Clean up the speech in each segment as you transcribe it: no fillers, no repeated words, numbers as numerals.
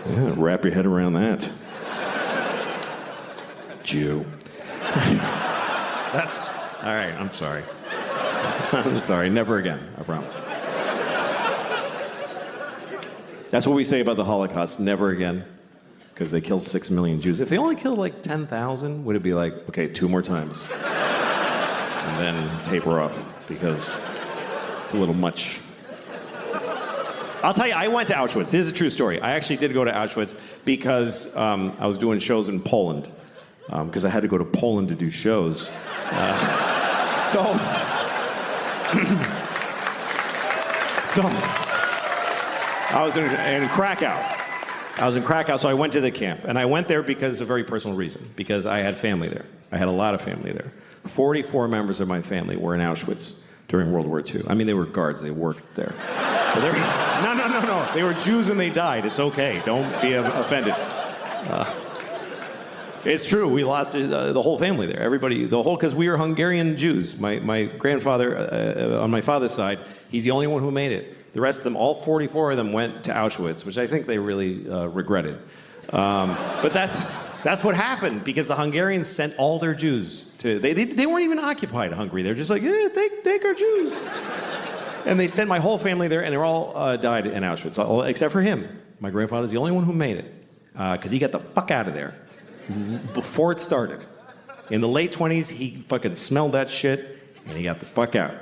Yeah, wrap your head around that. Jew. That's... All right, I'm sorry. I'm sorry, never again, I promise. That's what we say about the Holocaust, never again. Because they killed 6 million Jews. If they only killed like 10,000, would it be like, okay, 2 more times? And then taper off, because it's a little much. I'll tell you, I went to Auschwitz. This is a true story. I actually did go to Auschwitz because I was doing shows in Poland. Because I had to go to Poland to do shows. So I was in Krakow. I was in Krakow, so I went to the camp. And I went there because of a very personal reason. Because I had family there. I had a lot of family there. 44 members of my family were in Auschwitz during World War II. I mean, they were guards. They worked there. No. They were Jews and they died. It's okay. Don't be offended. It's true. We lost the whole family there. Everybody, because we were Hungarian Jews. My grandfather, on my father's side, he's the only one who made it. The rest of them, all 44 of them, went to Auschwitz, which I think they really regretted. But that's what happened, because the Hungarians sent all their Jews to... They weren't even occupied Hungary. They're just like, yeah, take our Jews. And they sent my whole family there, and they all died in Auschwitz, except for him. My grandfather's the only one who made it, because he got the fuck out of there before it started. In the late 20s, he fucking smelled that shit, and he got the fuck out.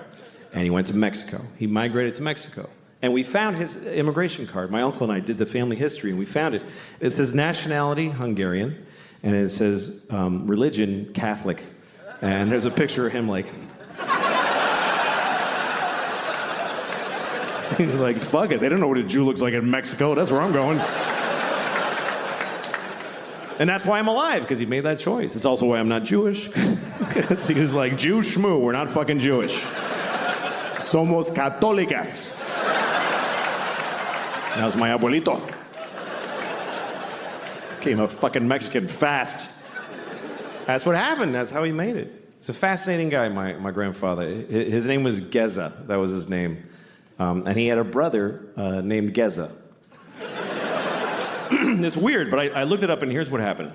And he went to Mexico. He migrated to Mexico. And we found his immigration card. My uncle and I did the family history, and we found it. It says nationality, Hungarian, and it says religion, Catholic. And there's a picture of him like... like, fuck it. They don't know what a Jew looks like in Mexico. That's where I'm going. And that's why I'm alive, because he made that choice. It's also why I'm not Jewish. He was like, Jew schmoo, we're not fucking Jewish. Somos católicas. That was my abuelito. Became a fucking Mexican fast. That's what happened. That's how he made it. He's a fascinating guy, my grandfather. His name was Geza. That was his name. And he had a brother named Geza. It's weird, but I looked it up, and here's what happened.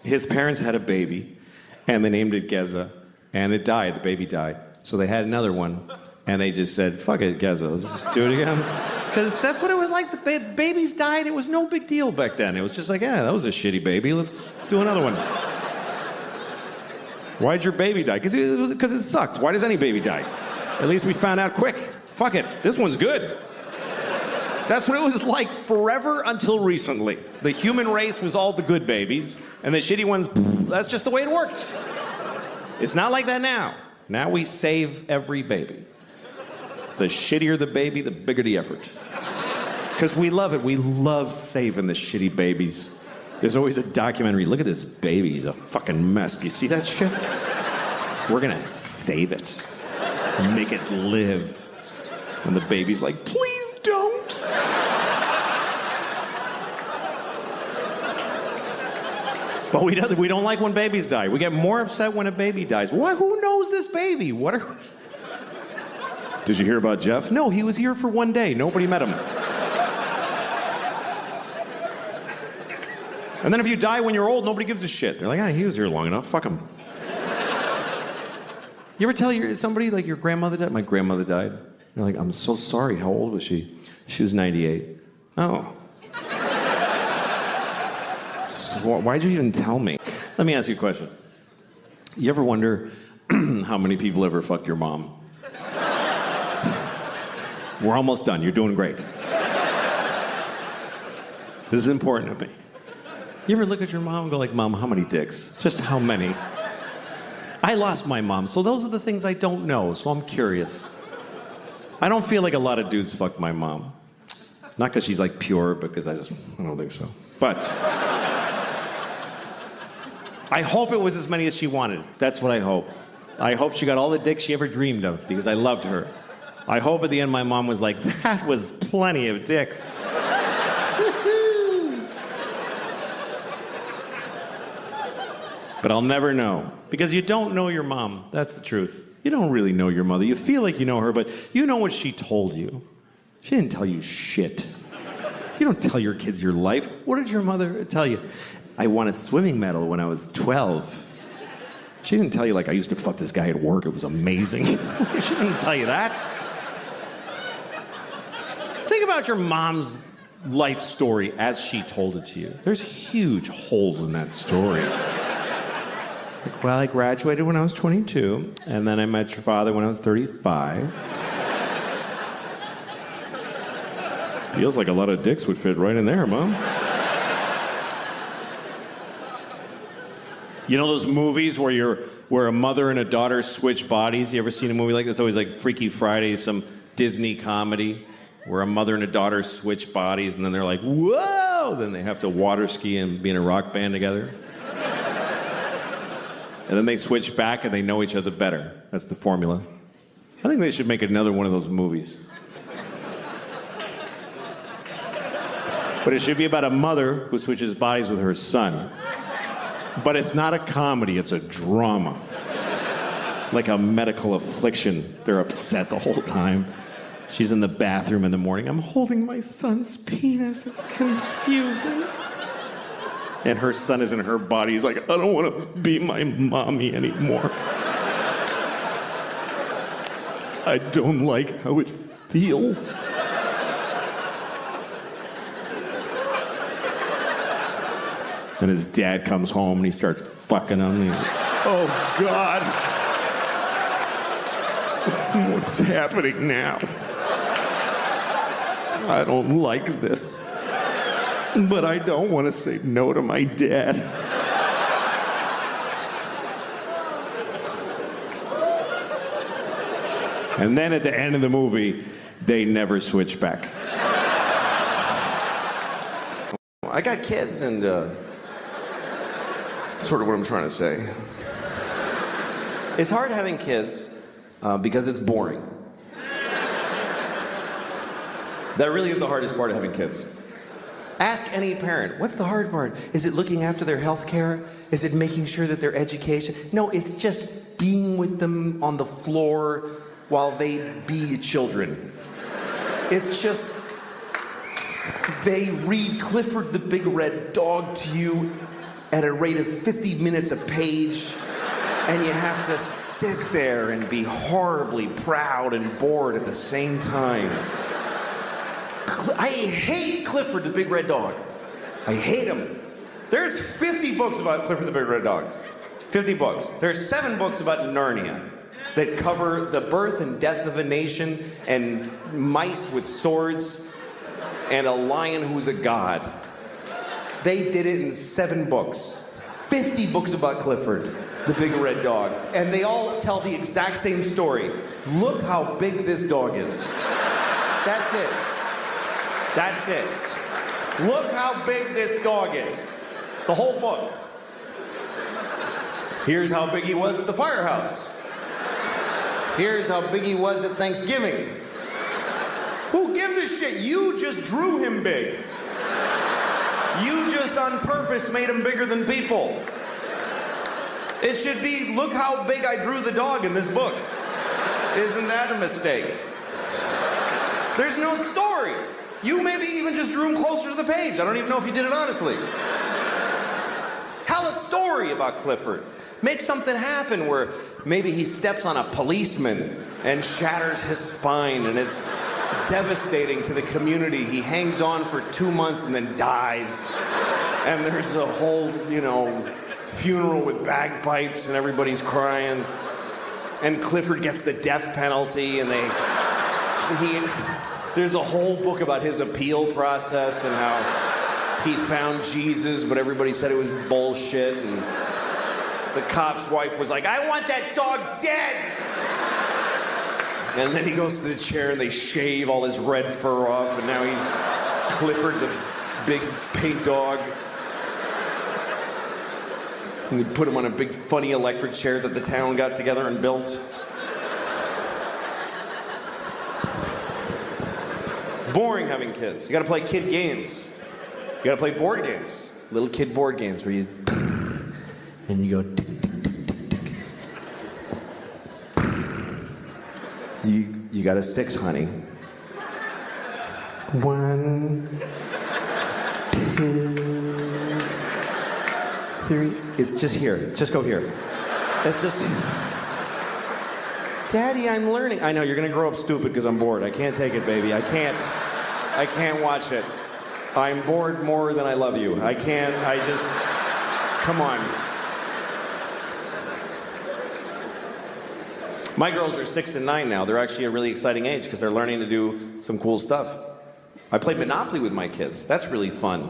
His parents had a baby, and they named it Geza, and it died. The baby died. So they had another one, and they just said, fuck it, Geza, let's just do it again. Because that's what it was like. The babies died. It was no big deal back then. It was just like, yeah, that was a shitty baby. Let's do another one. Why'd your baby die? Because it sucked. Why does any baby die? At least we found out quick. Fuck it, this one's good. That's what it was like forever until recently. The human race was all the good babies, and the shitty ones, that's just the way it worked. It's not like that now. Now we save every baby. The shittier the baby, the bigger the effort. Because we love it. We love saving the shitty babies. There's always a documentary. Look at this baby. He's a fucking mess. Do you see that shit? We're going to save it. Make it live. And the baby's like, please don't. But we don't like when babies die. We get more upset when a baby dies. Why? Who knows this baby? Did you hear about Jeff? No, he was here for 1 day. Nobody met him. And then if you die when you're old, nobody gives a shit. They're like, he was here long enough. Fuck him. You ever tell somebody, like, your grandmother died? My grandmother died. They're like, I'm so sorry. How old was she? She was 98. Oh. So why'd you even tell me? Let me ask you a question. You ever wonder how many people ever fucked your mom? We're almost done. You're doing great. This is important to me. You ever look at your mom and go like, Mom, how many dicks? Just how many? I lost my mom, so those are the things I don't know, so I'm curious. I don't feel like a lot of dudes fucked my mom. Not because she's like pure, because I don't think so. But I hope it was as many as she wanted. That's what I hope. I hope she got all the dicks she ever dreamed of, because I loved her. I hope at the end my mom was like, that was plenty of dicks. But I'll never know. Because you don't know your mom. That's the truth. You don't really know your mother. You feel like you know her, but you know what she told you. She didn't tell you shit. You don't tell your kids your life. What did your mother tell you? I won a swimming medal when I was 12. She didn't tell you, like, I used to fuck this guy at work. It was amazing. She didn't tell you that. Think about your mom's life story as she told it to you. There's huge holes in that story. Like, well, I graduated when I was 22, and then I met your father when I was 35. Feels like a lot of dicks would fit right in there, Mom. You know those movies where a mother and a daughter switch bodies? You ever seen a movie like this? It's always like Freaky Friday, some Disney comedy where a mother and a daughter switch bodies, and then they're like, whoa! Then they have to water ski and be in a rock band together. And then they switch back and they know each other better. That's the formula. I think they should make another one of those movies. But it should be about a mother who switches bodies with her son. But it's not a comedy, it's a drama. Like a medical affliction. They're upset the whole time. She's in the bathroom in the morning. I'm holding my son's penis. It's confusing. And her son is in her body. He's like, I don't want to be my mommy anymore. I don't like how it feels. And his dad comes home and he starts fucking him. Like, oh, God. What's happening now? I don't like this. But I don't want to say no to my dad. And then at the end of the movie, they never switch back. I got kids, and sort of what I'm trying to say. It's hard having kids because it's boring. That really is the hardest part of having kids. Ask any parent, what's the hard part? Is it looking after their health care? Is it making sure that their education? No, it's just being with them on the floor while they be children. It's just, they read Clifford the Big Red Dog to you at a rate of 50 minutes a page, and you have to sit there and be horribly proud and bored at the same time. I hate Clifford the Big Red Dog. I hate him. There's 50 books about Clifford the Big Red Dog. 50 books. There's 7 books about Narnia that cover the birth and death of a nation and mice with swords and a lion who's a god. They did it in 7 books. 50 books about Clifford the Big Red Dog. And they all tell the exact same story. Look how big this dog is. That's it. That's it. Look how big this dog is. It's the whole book. Here's how big he was at the firehouse. Here's how big he was at Thanksgiving. Who gives a shit? You just drew him big. You just on purpose made him bigger than people. It should be, look how big I drew the dog in this book. Isn't that a mistake? There's no story. You maybe even just drew him closer to the page. I don't even know if you did it honestly. Tell a story about Clifford. Make something happen where maybe he steps on a policeman and shatters his spine, and it's devastating to the community. He hangs on for 2 months and then dies. And there's a whole, funeral with bagpipes and everybody's crying. And Clifford gets the death penalty, and there's a whole book about his appeal process and how he found Jesus, but everybody said it was bullshit. And the cop's wife was like, I want that dog dead. And then he goes to the chair and they shave all his red fur off, and now he's Clifford the big pink dog. And they put him on a big funny electric chair that the town got together and built. Boring having kids. You gotta play kid games. You gotta play board games. Little kid board games where you and you go tick, tick, tick, tick, tick. You got a 6, honey. 1, 2, 3. It's just here. Just go here. It's just. Daddy, I'm learning. I know you're gonna grow up stupid because I'm bored. I can't take it, baby. I can't watch it. I'm bored more than I love you. I can't. Come on. My girls are 6 and 9 now. They're actually a really exciting age because they're learning to do some cool stuff. I play Monopoly with my kids. That's really fun.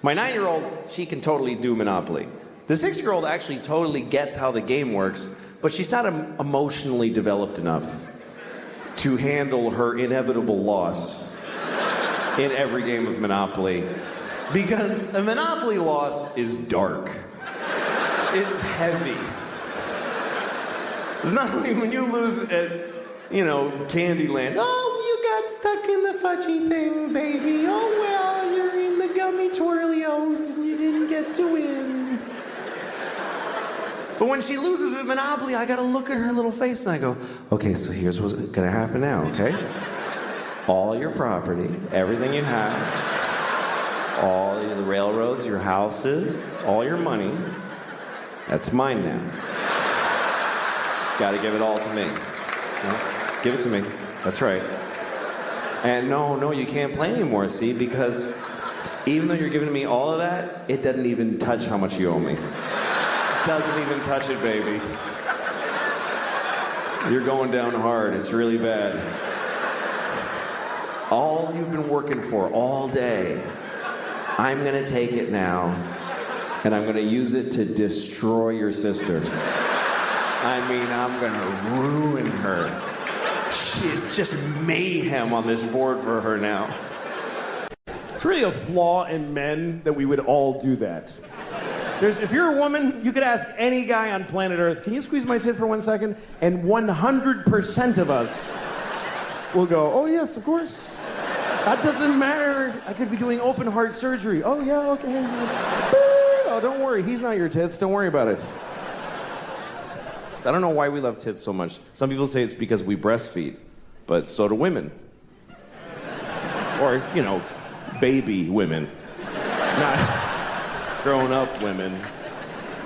My 9-year-old, she can totally do Monopoly. The 6-year-old actually totally gets how the game works, but she's not emotionally developed enough to handle her inevitable loss in every game of Monopoly. Because a Monopoly loss is dark. It's heavy. It's not like when you lose at, Candyland. Oh, you got stuck in the fudgy thing, baby. Oh, well, you're in the gummy twirlios and you didn't get to win. But when she loses at Monopoly, I gotta look at her little face and I go, okay, so here's what's gonna happen now, okay? All your property, everything you have, all the railroads, your houses, all your money, that's mine now. Gotta give it all to me. No, give it to me. That's right. And no, you can't play anymore, see, because even though you're giving me all of that, it doesn't even touch how much you owe me. Doesn't even touch it, baby. You're going down hard. It's really bad. All you've been working for all day, I'm gonna take it now, and I'm gonna use it to destroy your sister. I mean, I'm gonna ruin her. It's just mayhem on this board for her now. It's really a flaw in men that we would all do that. If you're a woman, you could ask any guy on planet Earth, can you squeeze my tit for 1 second? And 100% of us will go, oh yes, of course. That doesn't matter. I could be doing open heart surgery. Oh yeah, okay. Oh, don't worry, he's not your tits. Don't worry about it. I don't know why we love tits so much. Some people say it's because we breastfeed, but so do women. Or, baby women. Not grown-up women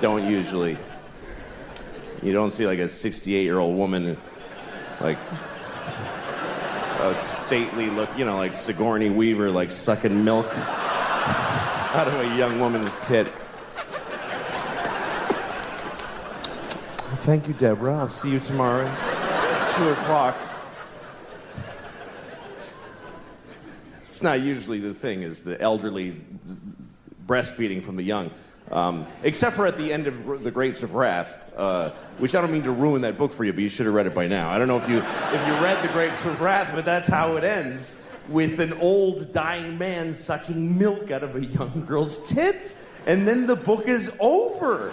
don't usually. You don't see like a 68-year-old woman, like a stately look, like Sigourney Weaver, like sucking milk out of a young woman's tit. Thank you, Deborah. I'll see you tomorrow at 2 o'clock. It's not usually the thing, is the elderly breastfeeding from the young. Except for at the end of The Grapes of Wrath, which I don't mean to ruin that book for you, but you should have read it by now. I don't know if you read The Grapes of Wrath, but that's how it ends, with an old dying man sucking milk out of a young girl's tit, and then the book is over.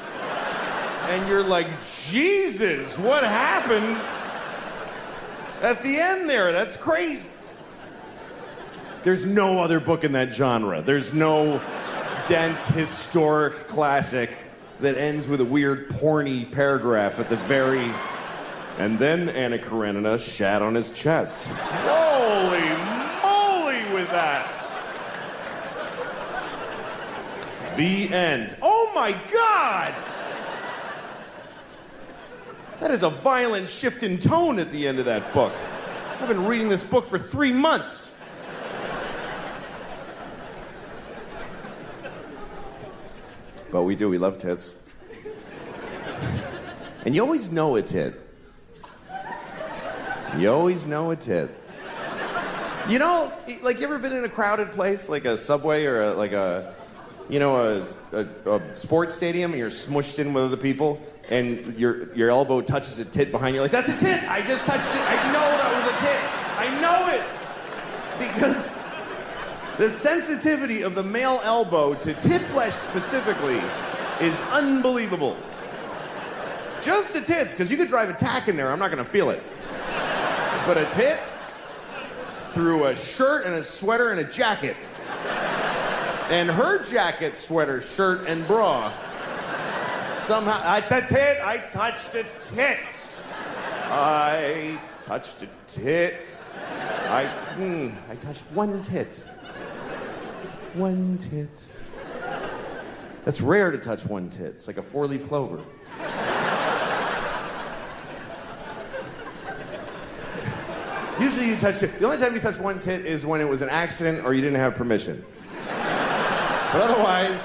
And you're like, Jesus, what happened at the end there? That's crazy. There's no other book in that genre. There's no dense, historic classic that ends with a weird, porny paragraph at the very... And then Anna Karenina shat on his chest. Holy moly with that! The end. Oh my God! That is a violent shift in tone at the end of that book. I've been reading this book for 3 months. But we do, we love tits. And you always know a tit. You always know a tit. You ever been in a crowded place, like a subway or a sports stadium, and you're smushed in with other people, and your elbow touches a tit behind you, like, that's a tit! I just touched it! I know that was a tit! I know it! Because the sensitivity of the male elbow to tit flesh specifically is unbelievable. Just to tits, because you could drive a tack in there, I'm not gonna feel it. But a tit, through a shirt and a sweater and a jacket, and her jacket, sweater, shirt, and bra, somehow, I said tit, I touched a tit. I touched a tit. I touched one tit. one tit. That's rare to touch one tit. It's like a four-leaf clover. Usually you touch it. The only time you touch one tit is when it was an accident or you didn't have permission. But otherwise,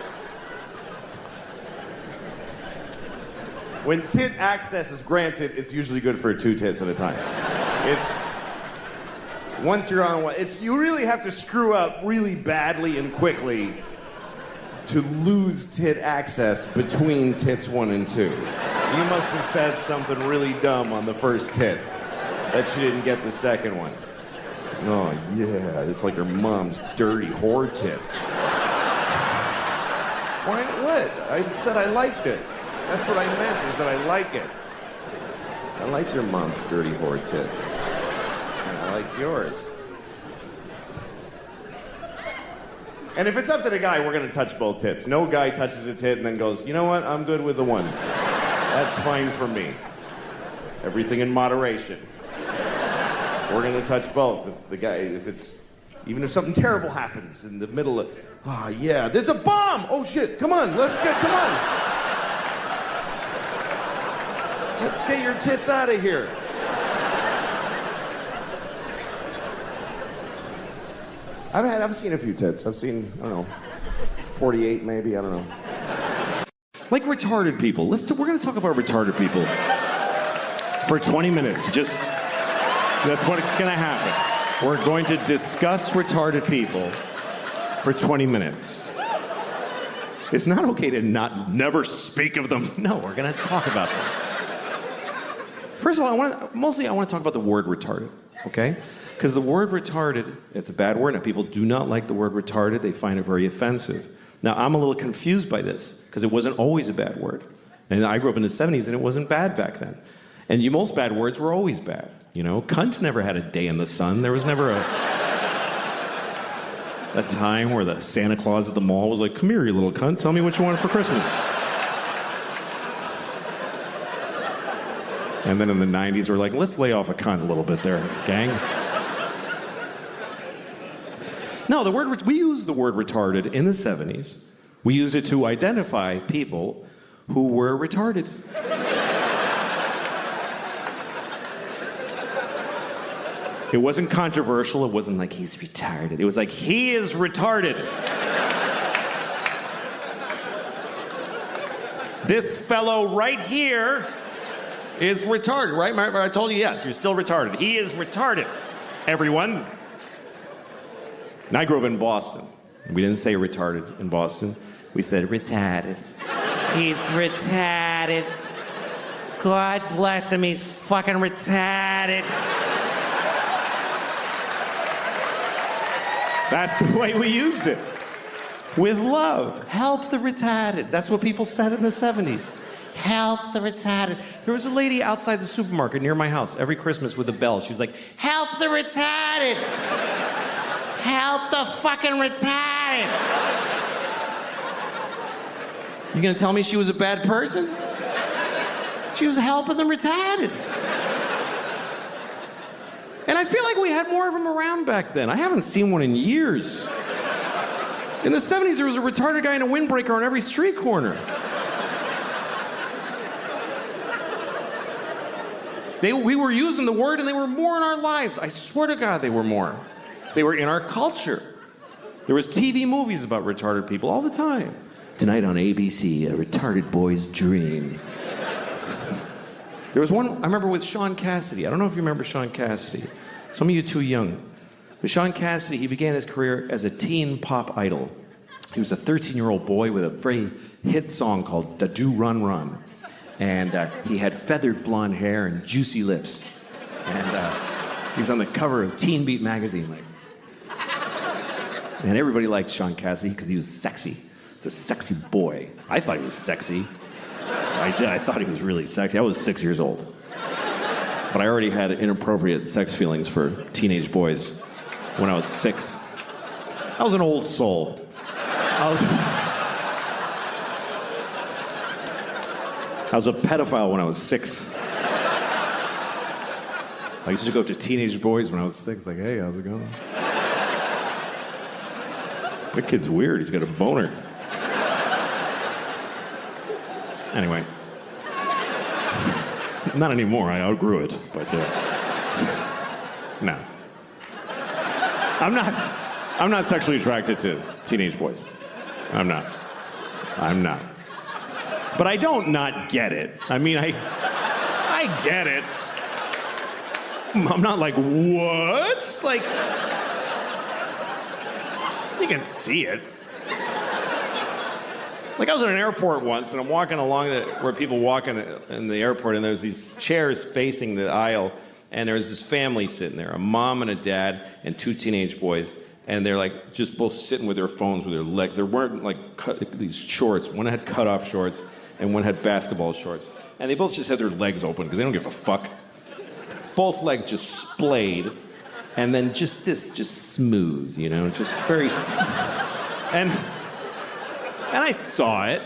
when tit access is granted, it's usually good for 2 tits at a time. It's once you're on one, you really have to screw up really badly and quickly to lose tit access between tits 1 and 2. You must have said something really dumb on the first tit that you didn't get the second one. Oh yeah, it's like your mom's dirty whore tit. Why? What? I said I liked it. That's what I meant, is that I like it. I like your mom's dirty whore tit. And I like yours. And if it's up to the guy, we're gonna touch both tits. No guy touches a tit and then goes, you know what, I'm good with the one. That's fine for me. Everything in moderation. We're gonna touch both. Even if something terrible happens in the middle of, yeah, there's a bomb! Oh shit, come on. Let's get your tits out of here. I've seen a few tits. I've seen, I don't know, 48 maybe, I don't know. Like retarded people. We're going to talk about retarded people for 20 minutes. That's what's going to happen. We're going to discuss retarded people for 20 minutes. It's not okay to never speak of them. No, we're going to talk about them. First of all, I want to talk about the word retarded, okay? Because the word retarded, it's a bad word. Now, people do not like the word retarded. They find it very offensive. Now, I'm a little confused by this, because it wasn't always a bad word. And I grew up in the 70s, and it wasn't bad back then. And most bad words were always bad. You know, cunt never had a day in the sun. There was never a time where the Santa Claus at the mall was like, come here, you little cunt. Tell me what you want for Christmas. And then in the 90s, we're like, let's lay off a cunt a little bit there, gang. No, we used the word retarded in the 70s. We used it to identify people who were retarded. It wasn't controversial. It wasn't like he's retarded. It was like he is retarded. This fellow right here is retarded, right? I told you, yes, you're still retarded. He is retarded, everyone. And I grew up in Boston. We didn't say retarded in Boston. We said retarded. He's retarded. God bless him, he's fucking retarded. That's the way we used it. With love. Help the retarded. That's what people said in the 70s. Help the retarded. There was a lady outside the supermarket near my house every Christmas with a bell. She was like, help the retarded. Help the fucking retarded. You gonna tell me she was a bad person? She was helping the retarded. And I feel like we had more of them around back then. I haven't seen one in years. In the 70s, there was a retarded guy in a windbreaker on every street corner. We were using the word, and they were more in our lives. I swear to God, they were more. They were in our culture. There was TV movies about retarded people all the time. Tonight on ABC, a retarded boy's dream. There was one, I remember, with Sean Cassidy. I don't know if you remember Sean Cassidy. Some of you too young. But Sean Cassidy, he began his career as a teen pop idol. He was a 13-year-old boy with a very hit song called Da Do Run Run. And he had feathered blonde hair and juicy lips. And he's on the cover of Teen Beat magazine. And everybody liked Sean Cassidy because he was sexy. He's a sexy boy. I thought he was sexy. I thought he was really sexy. I was 6 years old. But I already had inappropriate sex feelings for teenage boys when I was 6. I was an old soul. I was a pedophile when I was 6. I used to go up to teenage boys when I was 6, like, hey, how's it going? That kid's weird. He's got a boner. Anyway. Not anymore. I outgrew it. But, no. I'm not sexually attracted to teenage boys. I'm not. But I don't not get it. I mean, I get it. I'm not like, what? Like, you can see it. Like, I was in an airport once, and I'm walking along where people walk in the airport, and there's these chairs facing the aisle, and there's this family sitting there, a mom and a dad and 2 teenage boys, and they're like just both sitting with their phones with their legs. They weren't like these shorts. One had cut-off shorts, and one had basketball shorts. And they both just had their legs open because they don't give a fuck. Both legs just splayed, and then just smooth, you know, just very and I saw it.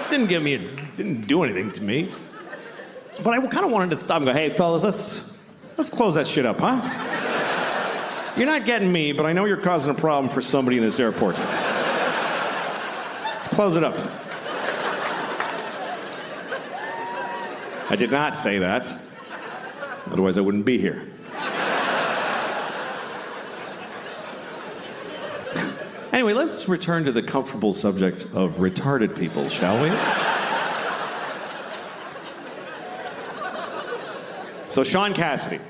It didn't do anything to me. But I kind of wanted to stop and go, hey, fellas, let's close that shit up, huh? You're not getting me, but I know you're causing a problem for somebody in this airport. Let's close it up. I did not say that. Otherwise, I wouldn't be here. Anyway, let's return to the comfortable subject of retarded people, shall we? So Sean Cassidy.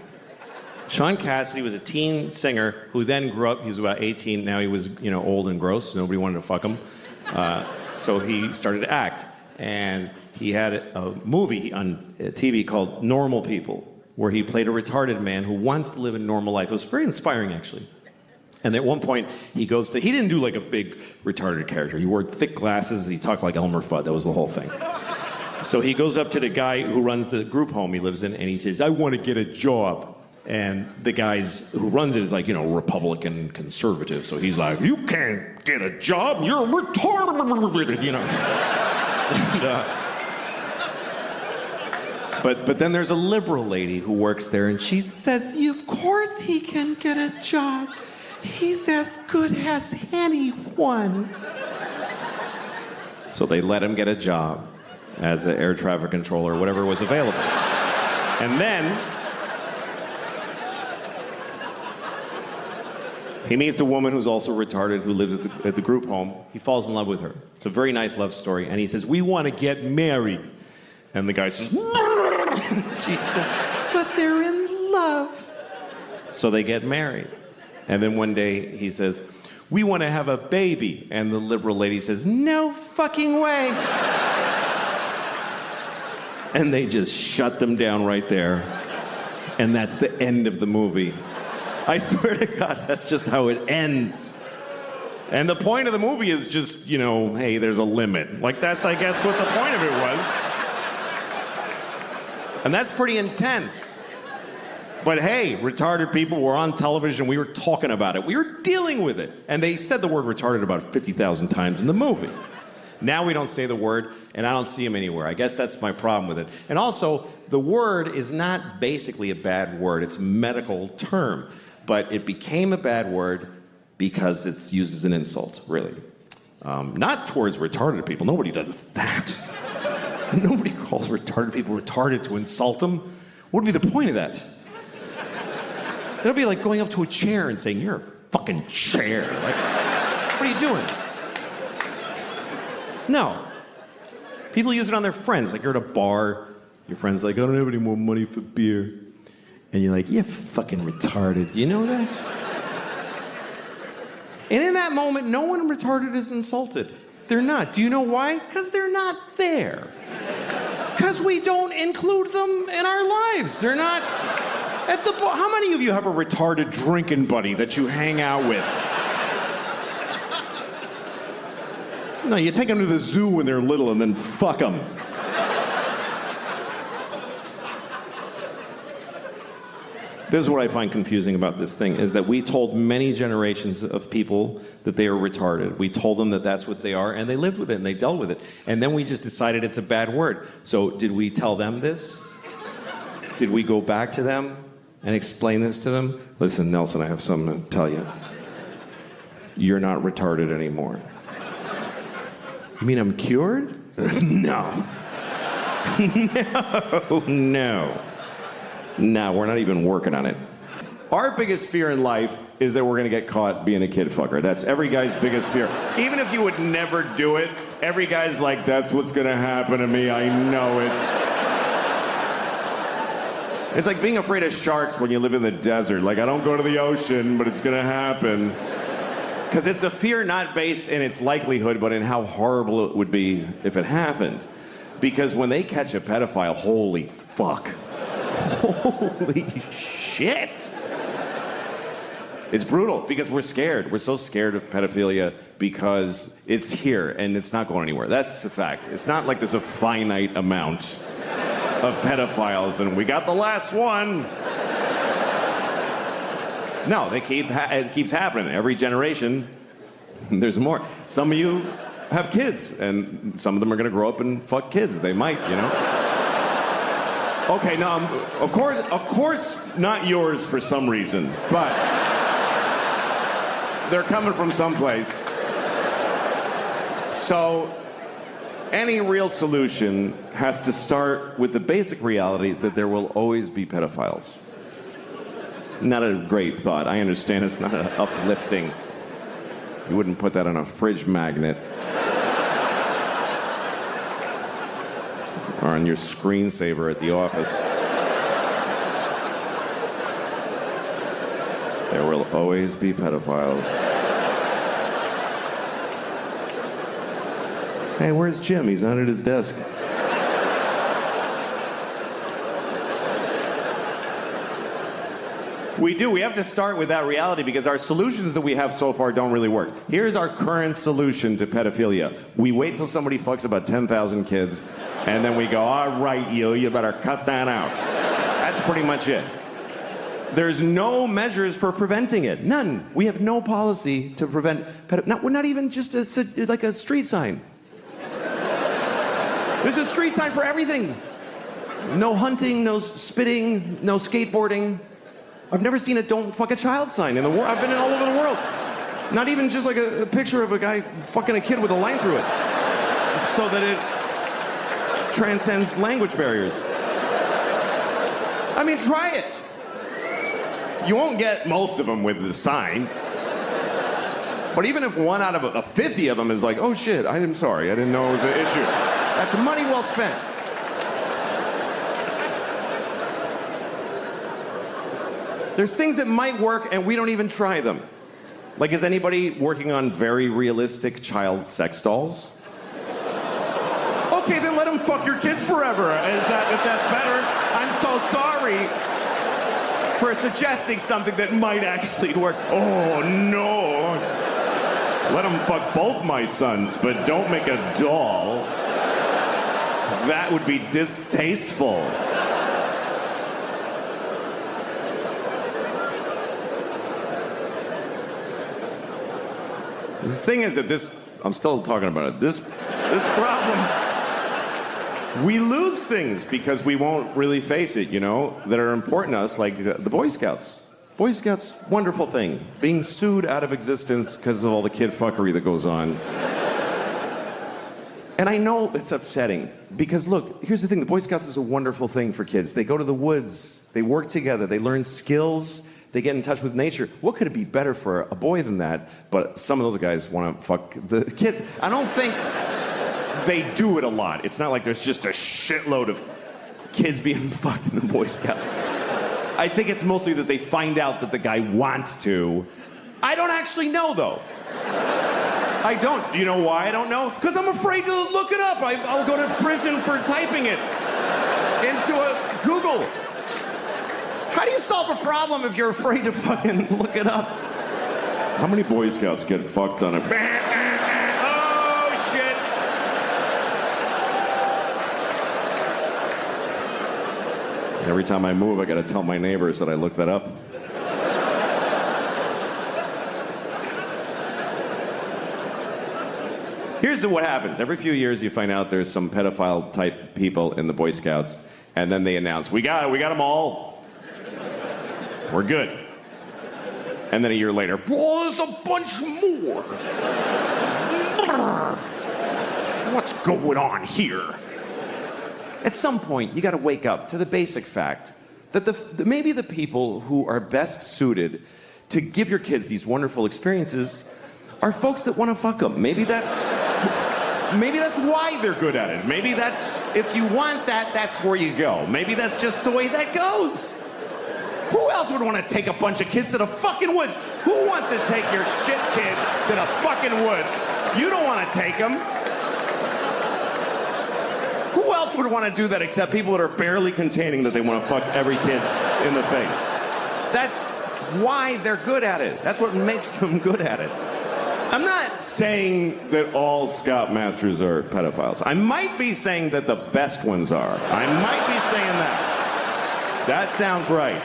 Sean Cassidy was a teen singer who then grew up. He was about 18. Now he was, old and gross. Nobody wanted to fuck him. So he started to act. And he had a movie on TV called Normal People, where he played a retarded man who wants to live a normal life. It was very inspiring, actually. And at one point, he didn't do like a big retarded character. He wore thick glasses. He talked like Elmer Fudd. That was the whole thing. So he goes up to the guy who runs the group home he lives in, and he says, I want to get a job. And the guys who runs it is like, Republican conservative. So he's like, you can't get a job. You're retarded, And, but then there's a liberal lady who works there, and she says, of course he can get a job. He's as good as anyone. So they let him get a job as an air traffic controller, whatever was available. And then he meets a woman who's also retarded who lives at the group home. He falls in love with her. It's a very nice love story. And he says, we want to get married. And the guy says, she said, but they're in love. So they get married. And then one day he says, we want to have a baby. And the liberal lady says, no fucking way. And they just shut them down right there. And that's the end of the movie. I swear to God, that's just how it ends. And the point of the movie is just, hey, there's a limit. Like, that's, I guess, what the point of it was. And that's pretty intense. But hey, retarded people were on television. We were talking about it. We were dealing with it. And they said the word retarded about 50,000 times in the movie. Now we don't say the word, and I don't see them anywhere. I guess that's my problem with it. And also, the word is not basically a bad word. It's a medical term. But it became a bad word because it's used as an insult, really. Not towards retarded people. Nobody does that. Nobody calls retarded people retarded to insult them. What would be the point of that? It would be like going up to a chair and saying, you're a fucking chair. Like, what are you doing? No. People use it on their friends. Like, you're at a bar. Your friend's like, I don't have any more money for beer. And you're like, you're fucking retarded. Do you know that? And in that moment, no one retarded is insulted. They're not. Do you know why? Because they're not there. Because we don't include them in our lives. They're not at the bar. How many of you have a retarded drinking buddy that you hang out with? No, you take them to the zoo when they're little and then fuck them. This is what I find confusing about this thing, is that we told many generations of people that they are retarded. We told them that that's what they are, and they lived with it, and they dealt with it. And then we just decided it's a bad word. So did we tell them this? Did we go back to them and explain this to them? Listen, Nelson, I have something to tell you. you're not retarded anymore. You mean I'm cured? No. No, we're not even working on it. Our biggest fear in life is that we're gonna get caught being a kid fucker. That's every guy's biggest fear. Even if you would never do it, every guy's like, that's what's gonna happen to me, I know it. It's like being afraid of sharks when you live in the desert. Like, I don't go to the ocean, but it's gonna happen. Because it's a fear not based in its likelihood, but in how horrible it would be if it happened. Because when they catch a pedophile, holy fuck. Holy shit. It's brutal because we're scared. We're so scared of pedophilia because it's here and it's not going anywhere. That's a fact. It's not like there's a finite amount of pedophiles and we got the last one. No, it keeps happening. Every generation, there's more. Some of you have kids, and some of them are going to grow up and fuck kids. They might, you know. Okay, no, of course, not yours for some reason, but they're coming from someplace. So, any real solution has to start with the basic reality that there will always be pedophiles. Not a great thought. I understand it's not uplifting. You wouldn't put that on a fridge magnet. Or on your screensaver at the office. There will always be pedophiles. Hey, where's Jim? He's not at his desk. We do. We have to start with that reality because our solutions that we have so far don't really work. Here's our current solution to pedophilia. We wait till somebody fucks about 10,000 kids, and then we go, all right, you better cut that out. That's pretty much it. There's no measures for preventing it. None. We have no policy to prevent pedophilia. We're not even just like a street sign. There's a street sign for everything. No hunting, no spitting, no skateboarding. I've never seen a don't fuck a child sign in the world. I've been all over the world. Not even just like a picture of a guy fucking a kid with a line through it. So that it transcends language barriers. I mean, try it. You won't get most of them with the sign. But even if one out of 50 of them is like, oh shit, I'm sorry, I didn't know it was an issue. That's money well spent. There's things that might work and we don't even try them. Like, is anybody working on very realistic child sex dolls? Okay, then let them fuck your kids forever. If that's better? I'm so sorry for suggesting something that might actually work. Oh, no. Let them fuck both my sons, but don't make a doll. That would be distasteful. The thing is that I'm still talking about it, this problem, we lose things because we won't really face it, you know, that are important to us, like the Boy Scouts. Boy Scouts, wonderful thing. Being sued out of existence because of all the kid fuckery that goes on. And I know it's upsetting because, look, here's the thing. The Boy Scouts is a wonderful thing for kids. They go to the woods. They work together. They learn skills. They get in touch with nature. What could it be better for a boy than that? But some of those guys want to fuck the kids. I don't think they do it a lot. It's not like there's just a shitload of kids being fucked in the Boy Scouts. I think it's mostly that they find out that the guy wants to. I don't actually know, though. I don't. Do you know why I don't know? Because I'm afraid to look it up. I'll go to prison for typing it into a Google. How do you solve a problem if you're afraid to fucking look it up? How many Boy Scouts get fucked on a... Oh, shit. Every time I move, I gotta tell my neighbors that I looked that up. Here's what happens. Every few years, you find out there's some pedophile-type people in the Boy Scouts, and then they announce, we got them all. We're good. And then a year later, oh, there's a bunch more. What's going on here? At some point, you got to wake up to the basic fact that maybe the people who are best suited to give your kids these wonderful experiences are folks that want to fuck them. Maybe that's why they're good at it. Maybe that's, if you want that, that's where you go. Maybe that's just the way that goes. Who else would want to take a bunch of kids to the fucking woods? Who wants to take your shit kid to the fucking woods? You don't want to take them. Who else would want to do that except people that are barely containing that they want to fuck every kid in the face? That's why they're good at it. That's what makes them good at it. I'm not saying that all scoutmasters are pedophiles. I might be saying that the best ones are. I might be saying that. That sounds right.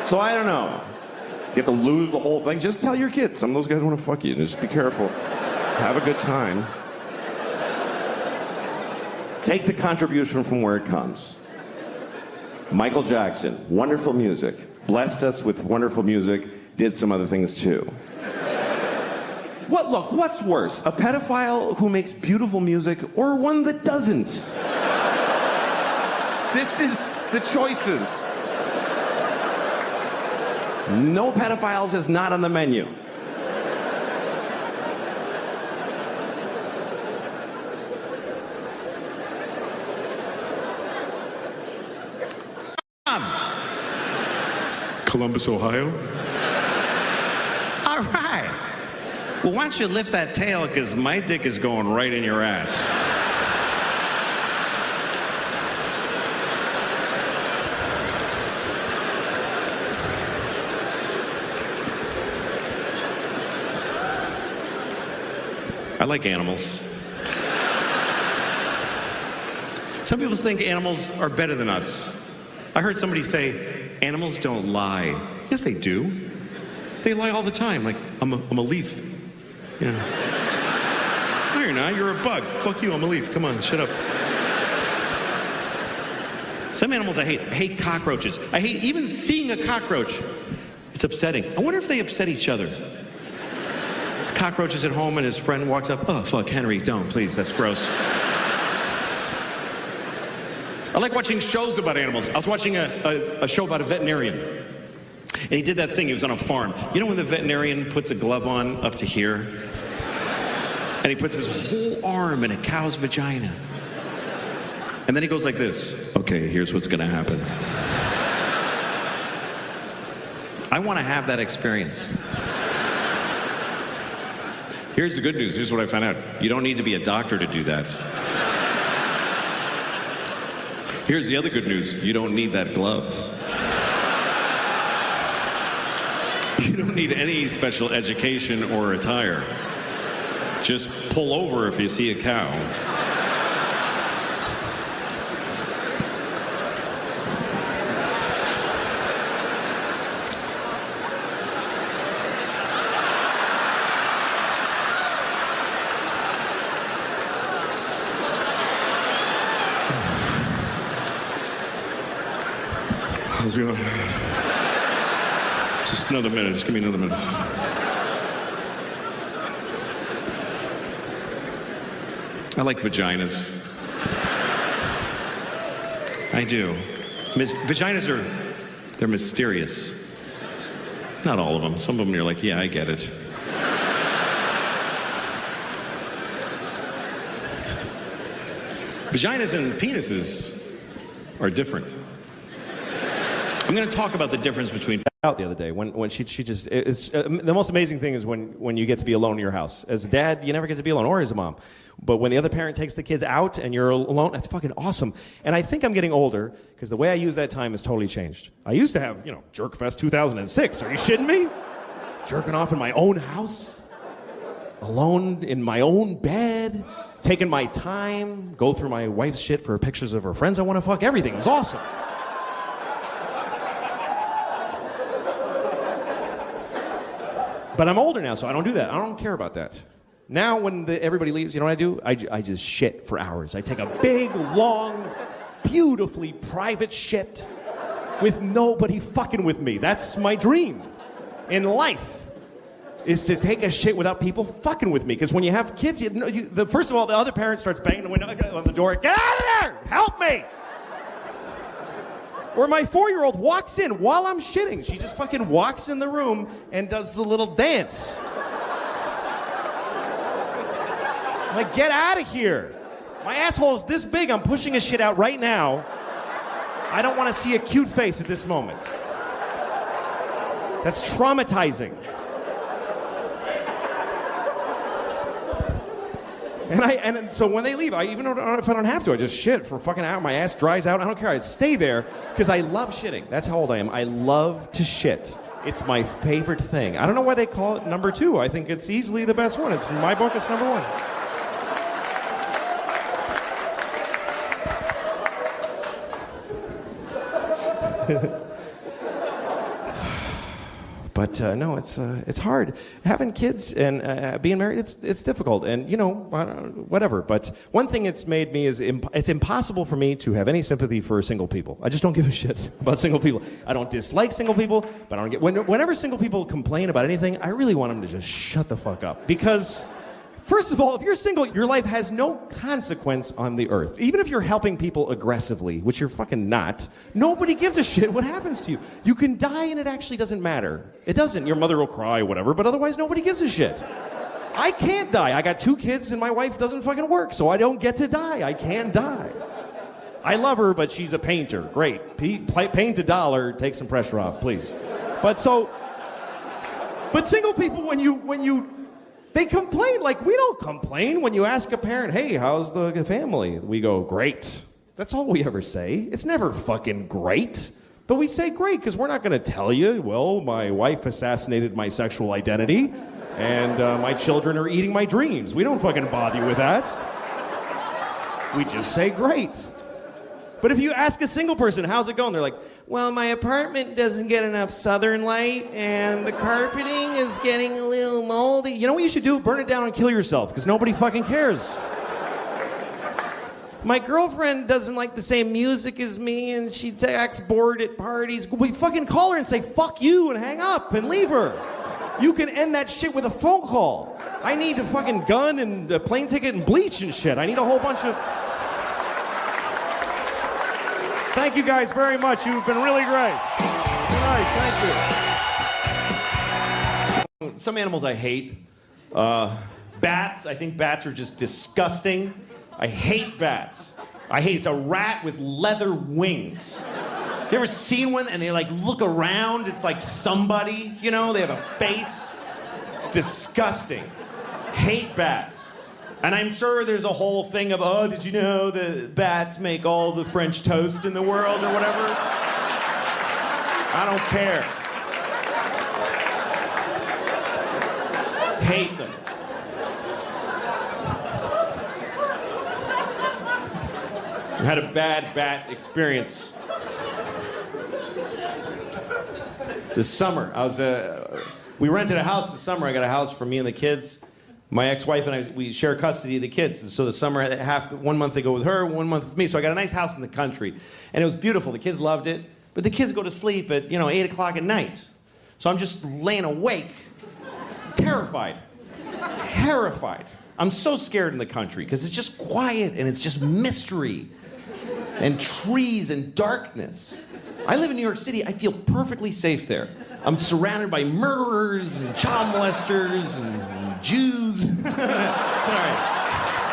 So I don't know. You have to lose the whole thing. Just tell your kids. Some of those guys want to fuck you. Just be careful. Have a good time. Take the contribution from where it comes. Michael Jackson, wonderful music. Blessed us with wonderful music. Did some other things too. What's worse? A pedophile who makes beautiful music or one that doesn't? This is the choices. No pedophiles is not on the menu. Columbus, Ohio. All right. Well, why don't you lift that tail, because my dick is going right in your ass. I like animals. Some people think animals are better than us. I heard somebody say, animals don't lie. Yes, they do. They lie all the time. Like, I'm a leaf. You know. No, you're not. You're a bug. Fuck you, I'm a leaf. Come on, shut up. Some animals I hate. I hate cockroaches. I hate even seeing a cockroach. It's upsetting. I wonder if they upset each other. The cockroach is at home and his friend walks up. Oh, fuck, Henry, don't, please. That's gross. I like watching shows about animals. I was watching a show about a veterinarian. And he did that thing, he was on a farm. You know when the veterinarian puts a glove on up to here? And he puts his whole arm in a cow's vagina. And then he goes like this. Okay, here's what's gonna happen. I wanna have that experience. Here's the good news, here's what I found out. You don't need to be a doctor to do that. Here's the other good news. You don't need that glove. You don't need any special education or attire. Just pull over if you see a cow. How's it going? Just another minute. Just give me another minute. I like vaginas. I do. Vaginas they're mysterious. Not all of them. Some of them you're like, yeah, I get it. Vaginas and penises are different. I'm going to talk about the difference between... Out the other day when she just it's the most amazing thing is when you get to be alone in your house. As a dad, you never get to be alone, or as a mom. But when the other parent takes the kids out and you're alone, that's fucking awesome. And I think I'm getting older because the way I use that time has totally changed. I used to have, Jerkfest 2006. Are you shitting me? Jerking off in my own house, alone in my own bed, taking my time, go through my wife's shit for pictures of her friends I want to fuck. Everything was awesome. But I'm older now, so I don't do that. I don't care about that. Now, when everybody leaves, you know what I do? I just shit for hours. I take a big, long, beautifully private shit. with nobody fucking with me. That's my dream in life, is to take a shit without people fucking with me. Because when you have kids, first of all, the other parent starts banging the window on the door. Get out of there! Help me! Or my 4-year-old walks in while I'm shitting. She just fucking walks in the room and does a little dance. I'm like, get out of here. My asshole is this big. I'm pushing a shit out right now. I don't want to see a cute face at this moment. That's traumatizing. And so when they leave, I even if I don't have to, I just shit for fucking hour. My ass dries out. I don't care. I stay there because I love shitting. That's how old I am. I love to shit. It's my favorite thing. I don't know why they call it number 2. I think it's easily the best one. It's in my book. It's number 1. But no, it's hard. Having kids and being married, it's difficult. And, whatever. But one thing it's made me is it's impossible for me to have any sympathy for single people. I just don't give a shit about single people. I don't dislike single people, but I don't get... Whenever single people complain about anything, I really want them to just shut the fuck up. Because... First of all, if you're single, your life has no consequence on the earth. Even if you're helping people aggressively, which you're fucking not, nobody gives a shit what happens to you. You can die and it actually doesn't matter. It doesn't. Your mother will cry, whatever, but otherwise nobody gives a shit. I can't die. I got 2 kids and my wife doesn't fucking work, so I don't get to die. I can't die. I love her, but she's a painter. Great. Paint $1, take some pressure off, please. But single people, when you they complain like we don't complain. When you ask a parent, hey, how's the family? We go, great. That's all we ever say. It's never fucking great. But we say great because we're not going to tell you, well, my wife assassinated my sexual identity and my children are eating my dreams. We don't fucking bother you with that. We just say great. But if you ask a single person, how's it going? They're like, well, my apartment doesn't get enough southern light, and the carpeting is getting a little moldy. You know what you should do? Burn it down and kill yourself, because nobody fucking cares. My girlfriend doesn't like the same music as me, and she acts bored at parties. We fucking call her and say, fuck you, and hang up and leave her. You can end that shit with a phone call. I need a fucking gun and a plane ticket and bleach and shit. I need a whole bunch of... Thank you guys very much. You've been really great. Good night. Thank you. Some animals I hate. Bats. I think bats are just disgusting. I hate bats. It's a rat with leather wings. You ever seen one and they look around? It's like somebody, they have a face. It's disgusting. Hate bats. And I'm sure there's a whole thing of, oh, did you know the bats make all the French toast in the world or whatever? I don't care. Hate them. I had a bad bat experience. This summer, we rented a house this summer. I got a house for me and the kids. My ex-wife and I, we share custody of the kids. And so the summer, 1 month they go with her, 1 month with me. So I got a nice house in the country. And it was beautiful. The kids loved it. But the kids go to sleep at, 8 o'clock at night. So I'm just laying awake, terrified. Terrified. I'm so scared in the country because it's just quiet and it's just mystery and trees and darkness. I live in New York City. I feel perfectly safe there. I'm surrounded by murderers and child molesters and Jews. All right.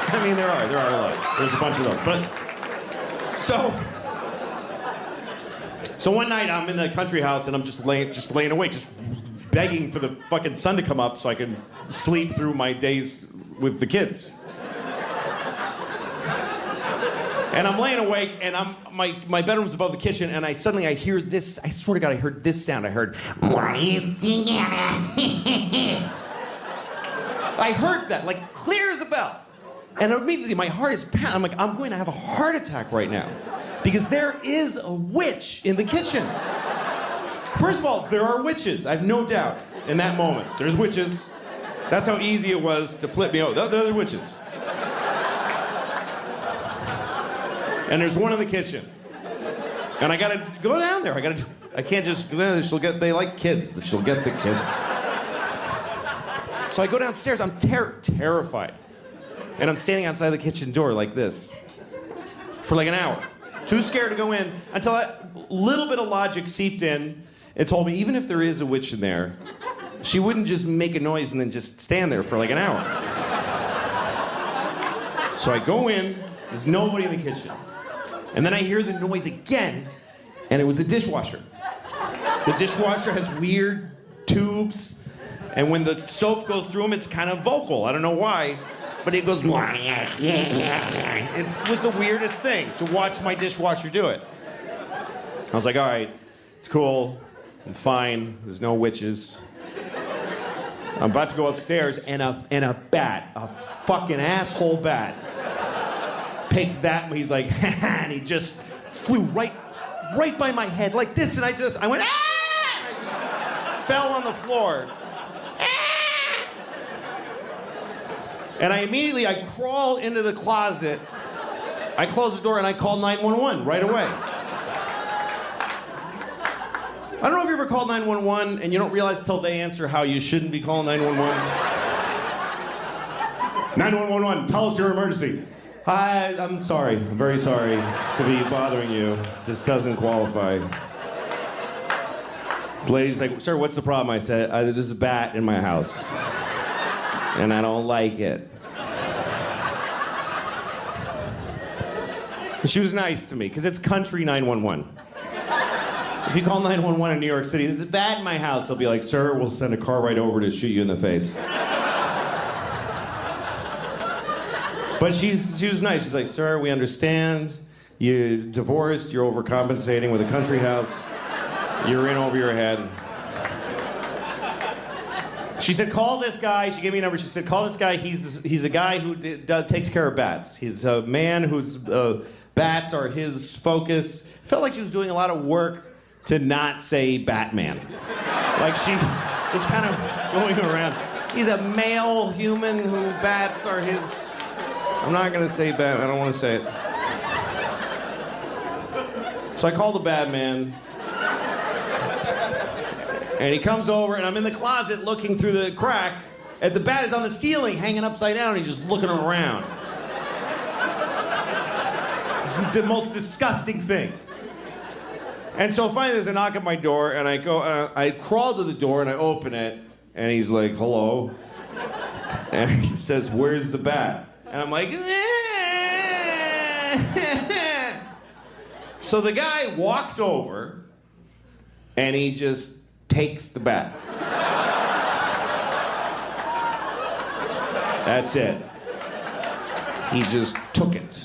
I mean, there are a lot. There's a bunch of those. But so one night I'm in the country house and I'm just laying awake, just begging for the fucking sun to come up so I can sleep through my days with the kids. And I'm laying awake, and my bedroom's above the kitchen, and I hear this. I swear to God, I heard this sound. I heard, "What are you singing?" I heard that, clear as a bell. And immediately my heart is pounding. I'm like, I'm going to have a heart attack right now. Because there is a witch in the kitchen. First of all, there are witches. I have no doubt in that moment. There's witches. That's how easy it was to flip me over. There are witches. And there's one in the kitchen. And I gotta go down there. I can't just go down there. They like kids. She'll get the kids. So I go downstairs. I'm terrified. And I'm standing outside the kitchen door like this for like an hour. Too scared to go in until a little bit of logic seeped in and told me even if there is a witch in there, she wouldn't just make a noise and then just stand there for like an hour. So I go in, there's nobody in the kitchen. And then I hear the noise again, and it was the dishwasher. The dishwasher has weird tubes, and when the soap goes through them, it's kind of vocal. I don't know why, but it goes. It was the weirdest thing to watch my dishwasher do it. I was like, all right, it's cool, I'm fine, there's no witches. I'm about to go upstairs, and a bat, a fucking asshole bat, picked that, and he's like, and he just flew right by my head like this, and I went, ah! And I just fell on the floor. Ah! And I crawl into the closet, I close the door, and I call 911 right away. I don't know if you ever called 911 and you don't realize till they answer how you shouldn't be calling 911. 911, tell us your emergency. Hi, I'm sorry. I'm very sorry to be bothering you. This doesn't qualify. The lady's like, sir, what's the problem? I said, there's a bat in my house. And I don't like it. And she was nice to me, because it's country 911. If you call 911 in New York City, there's a bat in my house, they'll be like, sir, we'll send a car right over to shoot you in the face. But she was nice. She's like, sir, we understand. You're divorced, you're overcompensating with a country house. You're in over your head. She said, call this guy. She gave me a number. She said, call this guy. He's a guy who takes care of bats. He's a man whose bats are his focus. Felt like she was doing a lot of work to not say Batman. Like she was kind of going around. He's a male human who bats are his... I'm not gonna say Batman, I don't wanna say it. So I call the Batman, and he comes over, and I'm in the closet looking through the crack, and the bat is on the ceiling, hanging upside down, and he's just looking around. It's the most disgusting thing. And so finally there's a knock at my door, and I go, I crawl to the door, and I open it, and he's like, hello. And he says, where's the bat? And I'm like, so the guy walks over, and he just takes the bat. That's it. He just took it.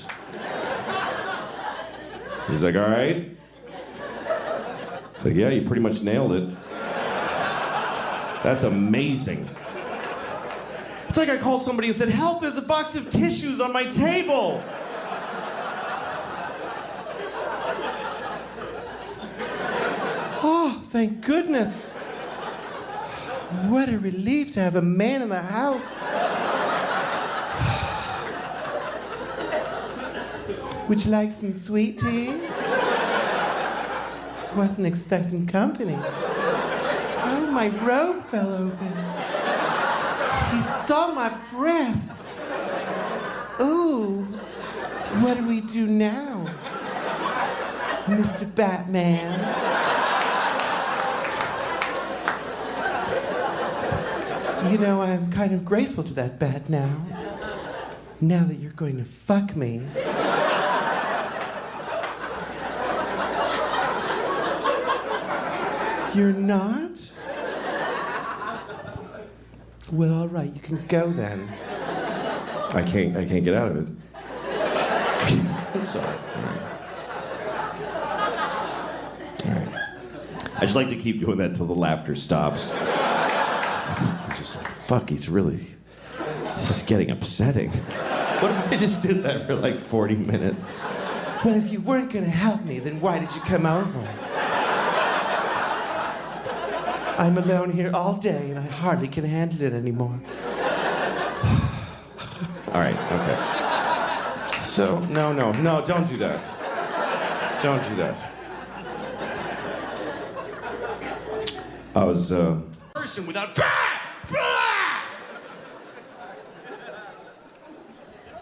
He's like, all right. He's like, yeah, you pretty much nailed it. That's amazing. It's like I called somebody and said, help, there's a box of tissues on my table. Oh, thank goodness. What a relief to have a man in the house. Would you like some sweet tea? Wasn't expecting company. Oh, my robe fell open. He saw my breasts. Ooh, what do we do now, Mr. Batman? You know, I'm kind of grateful to that bat now. Now that you're going to fuck me. You're not? Well, all right, you can go then. I can't get out of it. I'm sorry. All right. I just like to keep doing that till the laughter stops. I'm just like, fuck, this is getting upsetting. What if I just did that for like 40 minutes? Well, if you weren't gonna help me, then why did you come over? I'm alone here all day, and I hardly can handle it anymore. All right, okay. So, no, don't do that. Don't do that. I was, Person without.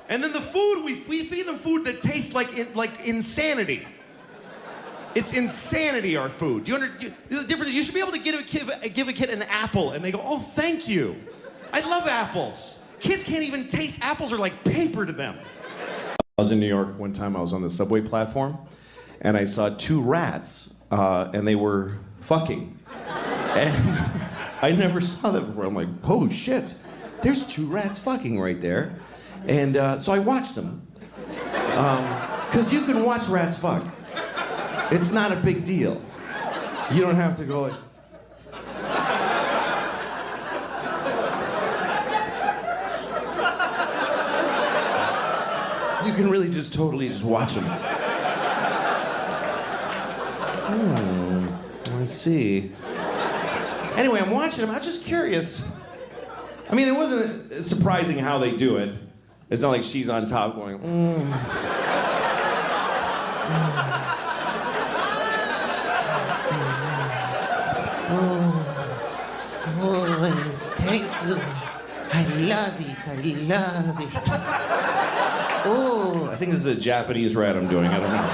And then the food, we feed them food that tastes like insanity. It's insanity, our food. The difference is you should be able to give a kid an apple and they go, oh, thank you. I love apples. Kids can't even taste apples are like paper to them. I was in New York one time. I was on the subway platform, and I saw two rats, and they were fucking. And I never saw that before. I'm like, oh shit, there's two rats fucking right there. And so I watched them, because you can watch rats fuck. It's not a big deal. You don't have to go like. You can really just totally just watch them. Let's see. Anyway, I'm watching them. I'm just curious. I mean, it wasn't surprising how they do it. It's not like she's on top going, Thank you. I love it. I love it. Oh, I think this is a Japanese rat I'm doing. I don't know.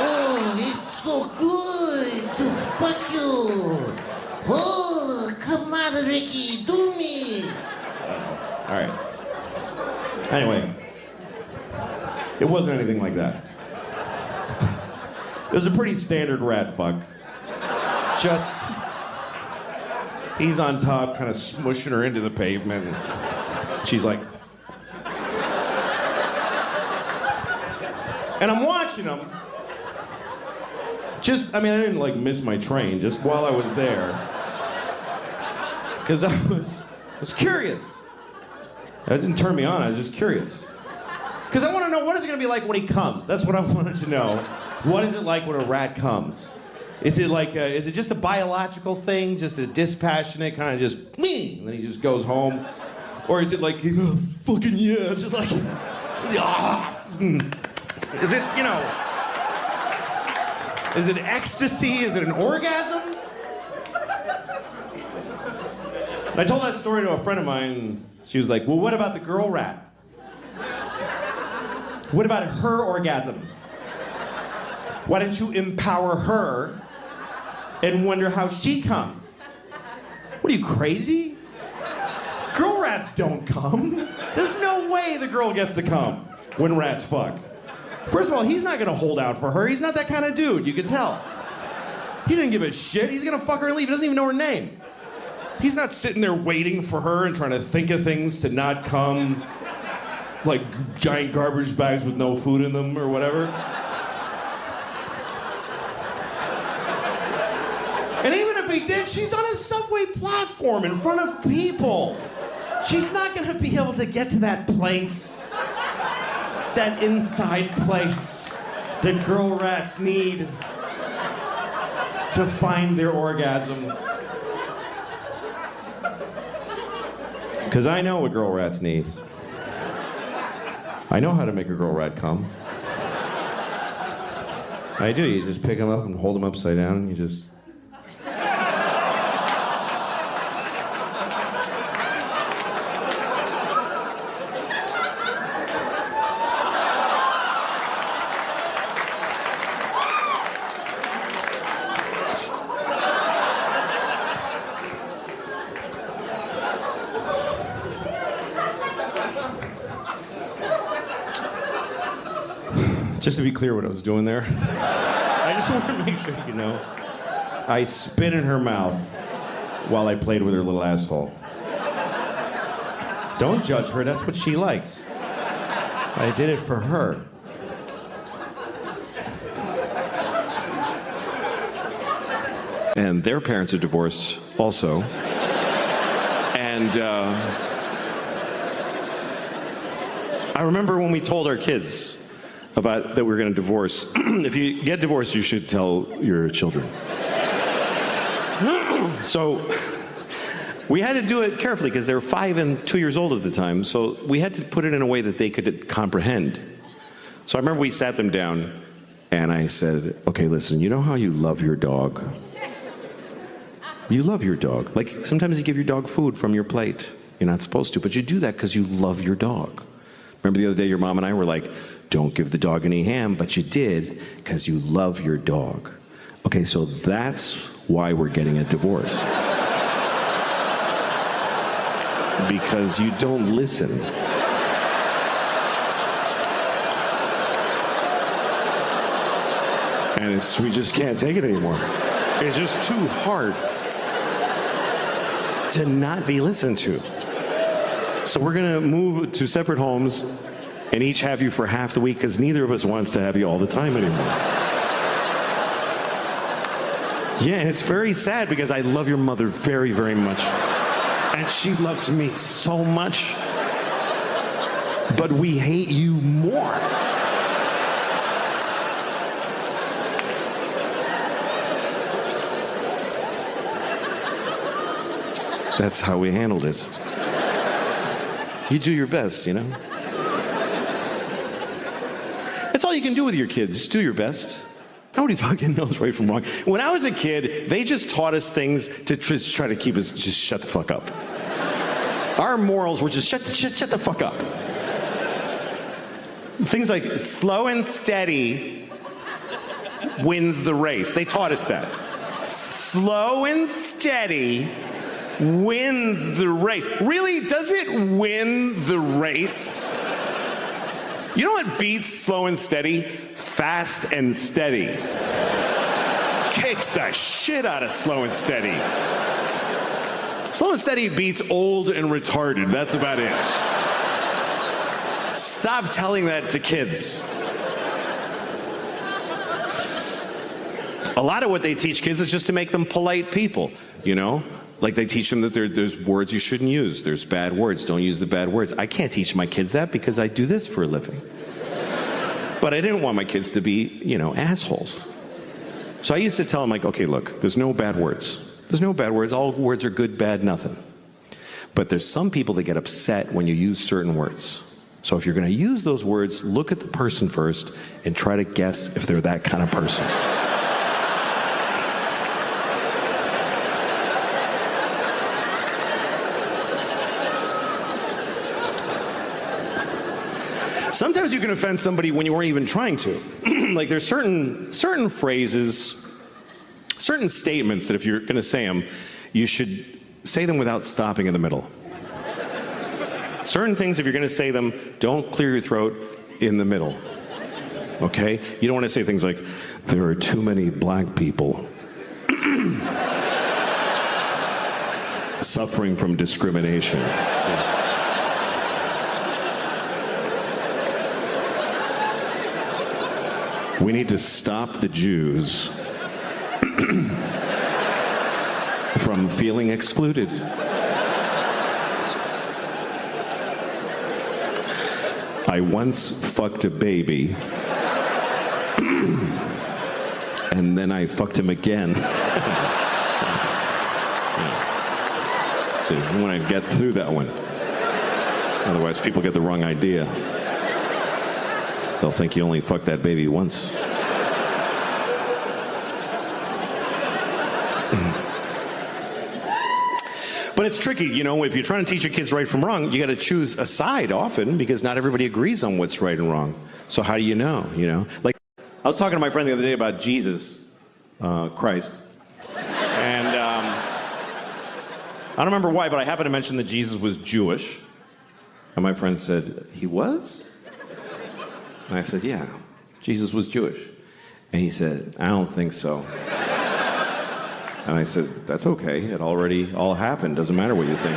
oh, it's so good to fuck you. Oh, come on, Ricky, do me. All right. Anyway, it wasn't anything like that. It was a pretty standard rat fuck. Just, he's on top, kind of smushing her into the pavement. And she's like, and I'm watching him. Just, I mean, I didn't like miss my train just while I was there. Because I was curious. That didn't turn me on, I was just curious. Because I want to know, what is it going to be like when he comes? That's what I wanted to know. What is it like when a rat comes? Is it like, is it just a biological thing? Just a dispassionate kind of just, me, and then he just goes home? Or is it like, oh, fucking yeah? Is it like, ah? Is it, you know, is it ecstasy? Is it an orgasm? And I told that story to a friend of mine. She was like, well, what about the girl rat? What about her orgasm? Why don't you empower her and wonder how she comes? What are you, crazy? Girl rats don't come. There's no way the girl gets to come when rats fuck. First of all, he's not gonna hold out for her. He's not that kind of dude, you can tell. He didn't give a shit. He's gonna fuck her and leave. He doesn't even know her name. He's not sitting there waiting for her and trying to think of things to not come, like giant garbage bags with no food in them or whatever. And even if he did, she's on a subway platform in front of people. She's not gonna be able to get to that place, that inside place that girl rats need to find their orgasm. Because I know what girl rats need. I know how to make a girl rat come. I do. You just pick them up and hold them upside down and you just... Just to be clear what I was doing there, I just want to make sure you know, I spit in her mouth while I played with her little asshole. Don't judge her, that's what she likes. I did it for her. And their parents are divorced also. And I remember when we told our kids about that we were going to divorce. If you get divorced, you should tell your children. So we had to do it carefully because they were 5 and 2 years old at the time. So we had to put it in a way that they could comprehend. So I remember we sat them down and I said, okay, listen, you know how you love your dog? You love your dog. Like sometimes you give your dog food from your plate. You're not supposed to, but you do that because you love your dog. Remember the other day your mom and I were like, don't give the dog any ham, but you did because you love your dog. Okay, so that's why we're getting a divorce. Because you don't listen. And we just can't take it anymore. It's just too hard to not be listened to. So we're gonna move to separate homes and each have you for half the week because neither of us wants to have you all the time anymore. Yeah, and it's very sad because I love your mother very, very much. And she loves me so much. But we hate you more. That's how we handled it. You do your best, you know? That's all you can do with your kids. Just do your best. Nobody fucking knows right from wrong. When I was a kid, they just taught us things to just try to keep us just shut the fuck up. Our morals were just shut the fuck up. Things like slow and steady wins the race. They taught us that. Slow and steady wins the race. Really? Does it win the race? You know what beats slow and steady? Fast and steady. Kicks the shit out of slow and steady. Slow and steady beats old and retarded. That's about it. Stop telling that to kids. A lot of what they teach kids is just to make them polite people, you know? Like they teach them that there's words you shouldn't use. There's bad words. Don't use the bad words. I can't teach my kids that because I do this for a living. But I didn't want my kids to be, you know, assholes. So I used to tell them, like, okay, look, there's no bad words. There's no bad words. All words are good, bad, nothing. But there's some people that get upset when you use certain words. So if you're going to use those words, look at the person first and try to guess if they're that kind of person. Sometimes you can offend somebody when you weren't even trying to. Like there's certain phrases, certain statements that if you're going to say them, you should say them without stopping in the middle. Certain things, if you're going to say them, don't clear your throat in the middle. Okay? You don't want to say things like, there are too many black people suffering from discrimination. We need to stop the Jews from feeling excluded. I once fucked a baby, and then I fucked him again. So you want to get through that one. Otherwise, people get the wrong idea. They'll think you only fucked that baby once. But it's tricky, you know, if you're trying to teach your kids right from wrong, you got to choose a side often because not everybody agrees on what's right and wrong. So how do you know, you know? Like, I was talking to my friend the other day about Jesus Christ. And I don't remember why, but I happened to mention that Jesus was Jewish. And my friend said, he was? And I said, yeah, Jesus was Jewish. And he said, I don't think so. And I said, that's okay. It already all happened. Doesn't matter what you think.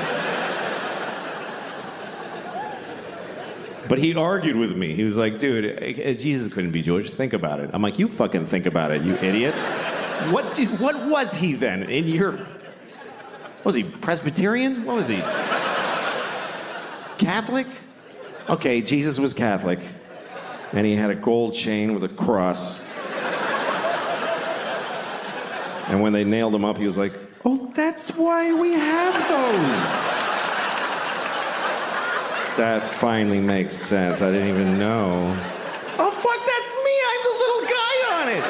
But he argued with me. He was like, dude, Jesus couldn't be Jewish. Think about it. I'm like, you fucking think about it, you idiot. What was he then? Was he Presbyterian? What was he? Catholic? Okay, Jesus was Catholic. And he had a gold chain with a cross. And when they nailed him up, he was like, oh, that's why we have those. That finally makes sense. I didn't even know. Oh, fuck, that's me. I'm the little guy on it.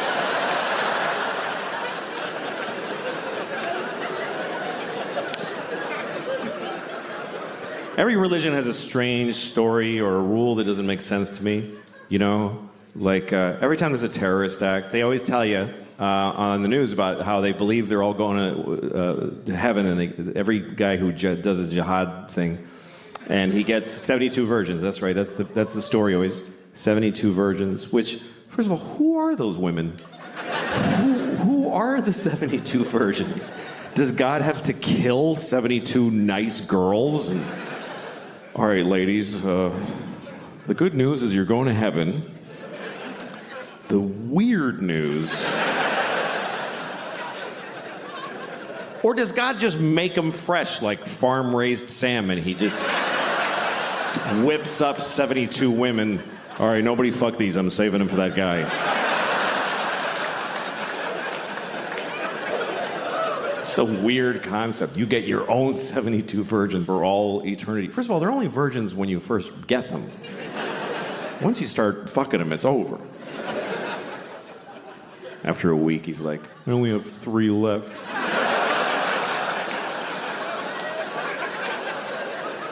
Every religion has a strange story or a rule that doesn't make sense to me. You know, like every time there's a terrorist act, they always tell you on the news about how they believe they're all going to heaven, and every guy who does a jihad thing, and he gets 72 virgins. That's right. That's the story always. 72 virgins. Which, first of all, who are those women? Who are the 72 virgins? Does God have to kill 72 nice girls? All right, ladies. The good news is you're going to heaven. The weird news. Or does God just make them fresh like farm-raised salmon? He just whips up 72 women. All right, nobody fuck these. I'm saving them for that guy. It's a weird concept. You get your own 72 virgins for all eternity. First of all, they're only virgins when you first get them. Once you start fucking them, it's over. After a week, he's like, I only have 3 left.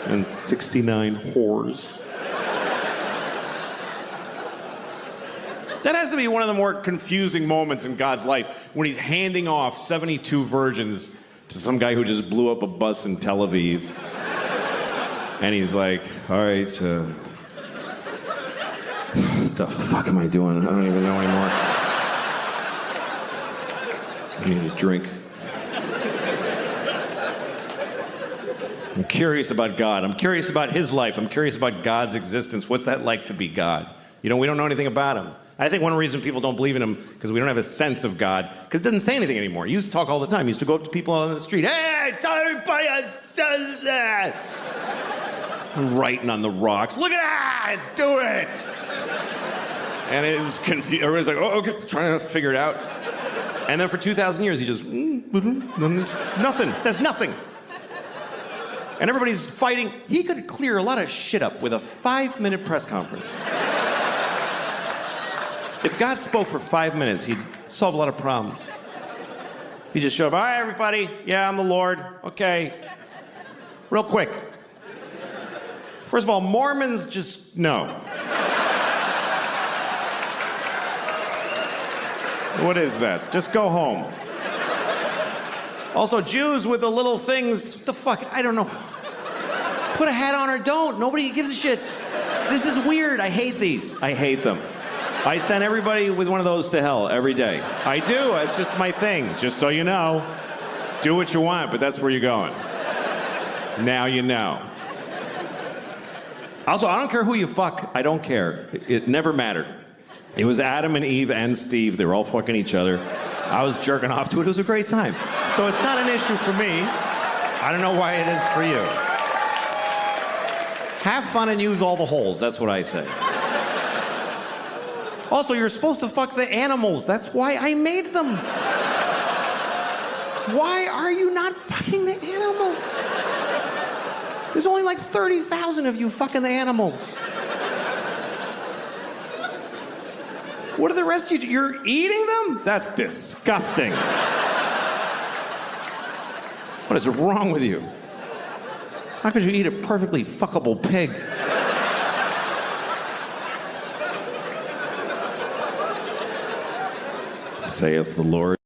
And 69 whores. That has to be one of the more confusing moments in God's life, when he's handing off 72 virgins to some guy who just blew up a bus in Tel Aviv. And he's like, all right, what the fuck am I doing? I don't even know anymore. I need a drink. I'm curious about God. I'm curious about his life. I'm curious about God's existence. What's that like to be God? You know, we don't know anything about him. I think one reason people don't believe in him because we don't have a sense of God, because it doesn't say anything anymore. He used to talk all the time. He used to go up to people on the street. Hey, tell everybody does that. Writing on the rocks. Look at that. Do it. And it was confused. Everybody's like, oh, okay, trying to figure it out. And then for 2,000 years, he just, nothing, says nothing. And everybody's fighting. He could clear a lot of shit up with a 5-minute press conference. If God spoke for 5 minutes, he'd solve a lot of problems. He'd just show up, all right, everybody, yeah, I'm the Lord, okay. Real quick. First of all, Mormons just, no. What is that? Just go home. Also, Jews with the little things, what the fuck, I don't know. Put a hat on or don't, nobody gives a shit. This is weird, I hate these. I hate them. I send everybody with one of those to hell every day. I do, it's just my thing, just so you know. Do what you want, but that's where you're going. Now you know. Also, I don't care who you fuck, I don't care. It never mattered. It was Adam and Eve and Steve, they were all fucking each other. I was jerking off to it, it was a great time. So it's not an issue for me. I don't know why it is for you. Have fun and use all the holes, that's what I say. Also, you're supposed to fuck the animals. That's why I made them. Why are you not fucking the animals? There's only like 30,000 of you fucking the animals. What are the rest of you? You're eating them? That's disgusting. What is wrong with you? How could you eat a perfectly fuckable pig? Saith the Lord.